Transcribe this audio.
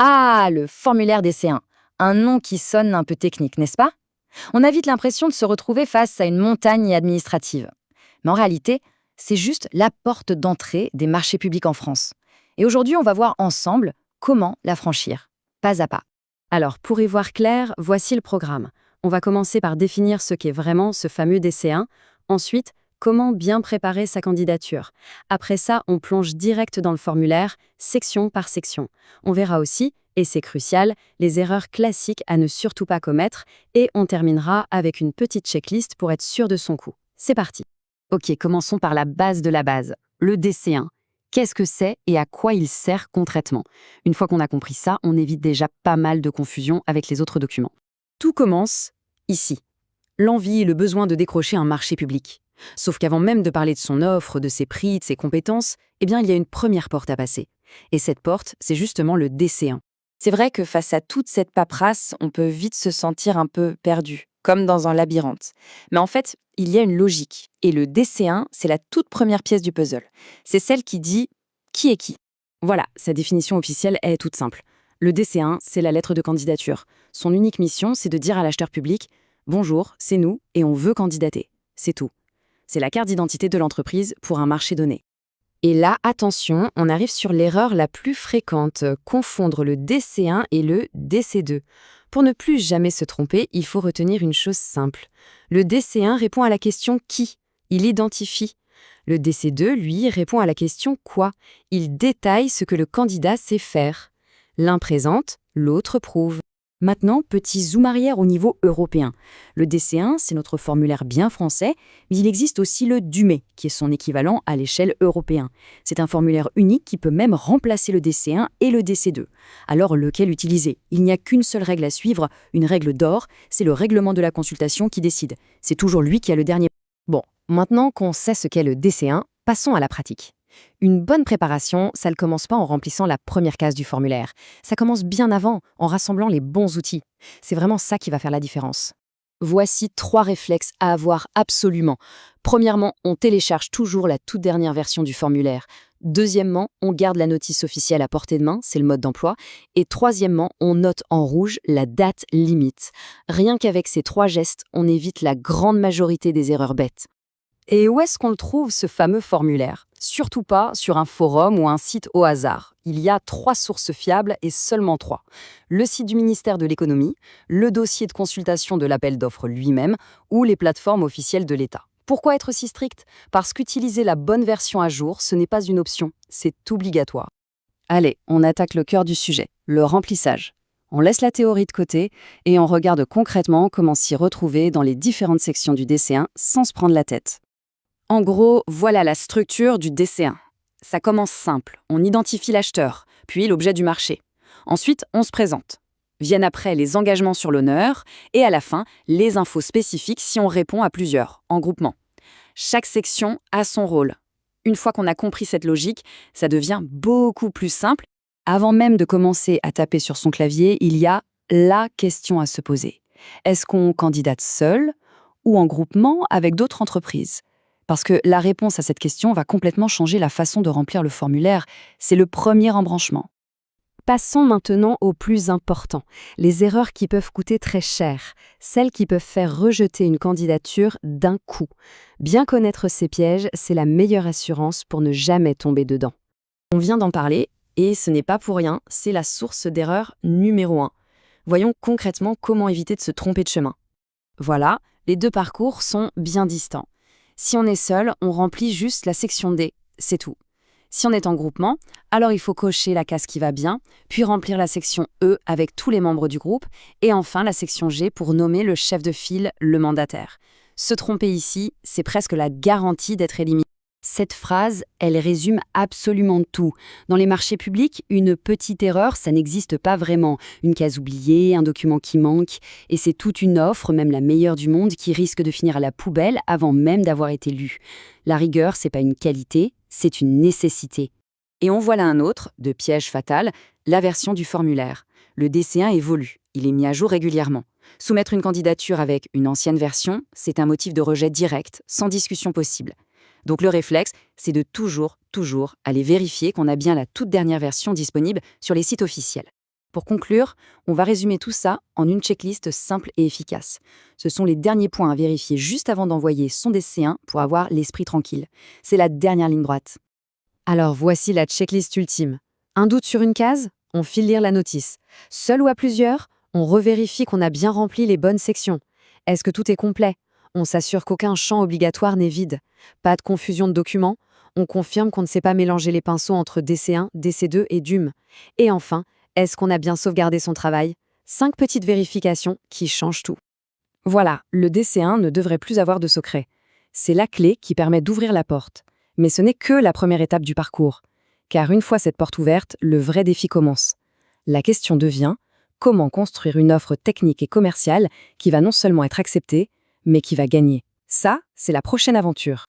Ah, le formulaire des C1. Un nom qui sonne un peu technique, n'est-ce pas? On a vite l'impression de se retrouver face à une montagne administrative. Mais en réalité, c'est juste la porte d'entrée des marchés publics en France. Et aujourd'hui, on va voir ensemble comment la franchir, pas à pas. Alors, pour y voir clair, voici le programme. On va commencer par définir ce qu'est vraiment ce fameux DC1. Ensuite, comment bien préparer sa candidature. Après ça, on plonge direct dans le formulaire, section par section. On verra aussi, et c'est crucial, les erreurs classiques à ne surtout pas commettre, et on terminera avec une petite checklist pour être sûr de son coup. C'est parti. Ok, commençons par la base de la base, le DC1. Qu'est-ce que c'est et à quoi il sert concrètement? Une fois qu'on a compris ça, on évite déjà pas mal de confusion avec les autres documents. Tout commence ici. L'envie et le besoin de décrocher un marché public. Sauf qu'avant même de parler de son offre, de ses prix, de ses compétences, il y a une première porte à passer. Et cette porte, c'est justement le DC1. C'est vrai que face à toute cette paperasse, on peut vite se sentir un peu perdu, comme dans un labyrinthe. Mais en fait, il y a une logique. Et le DC1, c'est la toute première pièce du puzzle. C'est celle qui dit qui est qui. Voilà, sa définition officielle est toute simple. Le DC1, c'est la lettre de candidature. Son unique mission, c'est de dire à l'acheteur public « Bonjour, c'est nous et on veut candidater ». C'est tout. C'est la carte d'identité de l'entreprise pour un marché donné. Et là, attention, on arrive sur l'erreur la plus fréquente, confondre le DC1 et le DC2. Pour ne plus jamais se tromper, il faut retenir une chose simple. Le DC1 répond à la question « qui ?» Il identifie. Le DC2, lui, répond à la question « quoi ?» Il détaille ce que le candidat sait faire. L'un présente, l'autre prouve. Maintenant, petit zoom arrière au niveau européen. Le DC1, c'est notre formulaire bien français, mais il existe aussi le DUME, qui est son équivalent à l'échelle européenne. C'est un formulaire unique qui peut même remplacer le DC1 et le DC2. Alors, lequel utiliser? Il n'y a qu'une seule règle à suivre, une règle d'or, c'est le règlement de la consultation qui décide. C'est toujours lui qui a le dernier. Bon, maintenant qu'on sait ce qu'est le DC1, passons à la pratique. Une bonne préparation, ça ne commence pas en remplissant la première case du formulaire. Ça commence bien avant, en rassemblant les bons outils. C'est vraiment ça qui va faire la différence. Voici 3 réflexes à avoir absolument. Premièrement, on télécharge toujours la toute dernière version du formulaire. Deuxièmement, on garde la notice officielle à portée de main, c'est le mode d'emploi. Et troisièmement, on note en rouge la date limite. Rien qu'avec ces 3 gestes, on évite la grande majorité des erreurs bêtes. Et où est-ce qu'on le trouve, ce fameux formulaire? Surtout pas sur un forum ou un site au hasard. Il y a 3 sources fiables et seulement 3. Le site du ministère de l'économie, le dossier de consultation de l'appel d'offres lui-même ou les plateformes officielles de l'État. Pourquoi être si strict? Parce qu'utiliser la bonne version à jour, ce n'est pas une option, c'est obligatoire. Allez, on attaque le cœur du sujet, le remplissage. On laisse la théorie de côté et on regarde concrètement comment s'y retrouver dans les différentes sections du DC1 sans se prendre la tête. En gros, voilà la structure du DC1. Ça commence simple, on identifie l'acheteur, puis l'objet du marché. Ensuite, on se présente. Viennent après les engagements sur l'honneur et à la fin, les infos spécifiques si on répond à plusieurs, en groupement. Chaque section a son rôle. Une fois qu'on a compris cette logique, ça devient beaucoup plus simple. Avant même de commencer à taper sur son clavier, il y a la question à se poser. Est-ce qu'on candidate seul ou en groupement avec d'autres entreprises? Parce que la réponse à cette question va complètement changer la façon de remplir le formulaire. C'est le premier embranchement. Passons maintenant au plus important, les erreurs qui peuvent coûter très cher, celles qui peuvent faire rejeter une candidature d'un coup. Bien connaître ces pièges, c'est la meilleure assurance pour ne jamais tomber dedans. On vient d'en parler, et ce n'est pas pour rien, c'est la source d'erreur numéro 1. Voyons concrètement comment éviter de se tromper de chemin. Voilà, les 2 parcours sont bien distants. Si on est seul, on remplit juste la section D, c'est tout. Si on est en groupement, alors il faut cocher la case qui va bien, puis remplir la section E avec tous les membres du groupe, et enfin la section G pour nommer le chef de file, le mandataire. Se tromper ici, c'est presque la garantie d'être éliminé. Cette phrase, elle résume absolument tout. Dans les marchés publics, une petite erreur, ça n'existe pas vraiment. Une case oubliée, un document qui manque, et c'est toute une offre, même la meilleure du monde, qui risque de finir à la poubelle avant même d'avoir été lue. La rigueur, c'est pas une qualité, c'est une nécessité. Et en voilà un autre, de piège fatal, la version du formulaire. Le DC1 évolue, il est mis à jour régulièrement. Soumettre une candidature avec une ancienne version, c'est un motif de rejet direct, sans discussion possible. Donc le réflexe, c'est de toujours aller vérifier qu'on a bien la toute dernière version disponible sur les sites officiels. Pour conclure, on va résumer tout ça en une checklist simple et efficace. Ce sont les derniers points à vérifier juste avant d'envoyer son DC1 pour avoir l'esprit tranquille. C'est la dernière ligne droite. Alors voici la checklist ultime. Un doute sur une case? On file lire la notice. Seul ou à plusieurs? On revérifie qu'on a bien rempli les bonnes sections. Est-ce que tout est complet? On s'assure qu'aucun champ obligatoire n'est vide. Pas de confusion de documents. On confirme qu'on ne sait pas mélanger les pinceaux entre DC1, DC2 et DUM. Et enfin, est-ce qu'on a bien sauvegardé son travail? 5 petites vérifications qui changent tout. Voilà, le DC1 ne devrait plus avoir de secret. C'est la clé qui permet d'ouvrir la porte. Mais ce n'est que la première étape du parcours. Car une fois cette porte ouverte, le vrai défi commence. La question devient: comment construire une offre technique et commerciale qui va non seulement être acceptée, mais qui va gagner? Ça, c'est la prochaine aventure.